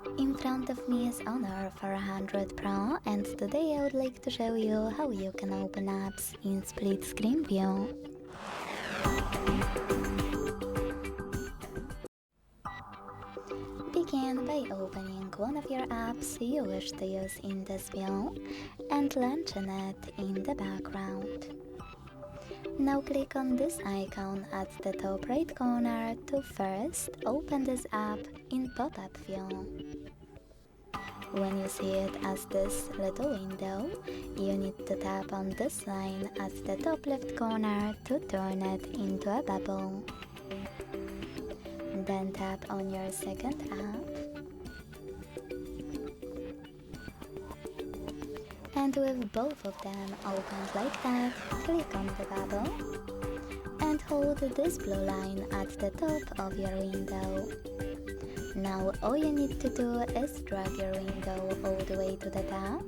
In front of me is Honor 400 Pro, and today I would like to show you how you can open apps in split screen view. Begin by opening one of your apps you wish to use in this view and launching it in the background. Now click on this icon at the top right corner to first open this app in pop-up view. When you see it as this little window, you need to tap on this line at the top left corner to turn it into a bubble. Then tap on your second app. And with both of them opened like that, click on the bubble and hold this blue line at the top of your window. Now all you need to do is drag your window all the way to the top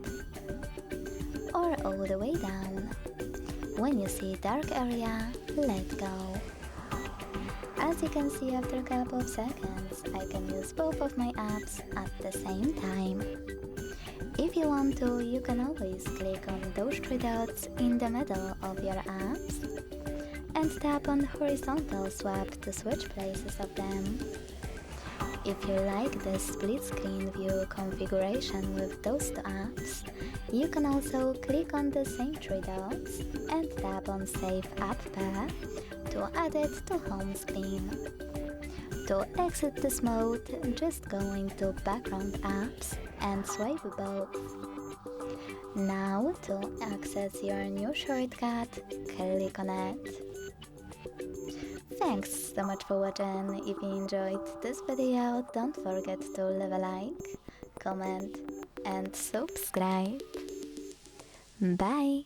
or all the way down. When you see dark area, let go. As you can see, after a couple of seconds, I can use both of my apps at the same time. If you want to, you can always click on those three dots in the middle of your apps and tap on horizontal swap to switch places of them. If you like this split screen view configuration with those two apps, you can also click on the same three dots and tap on Save App Path to add it to home screen. To exit this mode, just go into Background Apps and swipe both. Now, to access your new shortcut, click on it. Thanks so much for watching. If you enjoyed this video, don't forget to leave a like, comment and subscribe. Bye!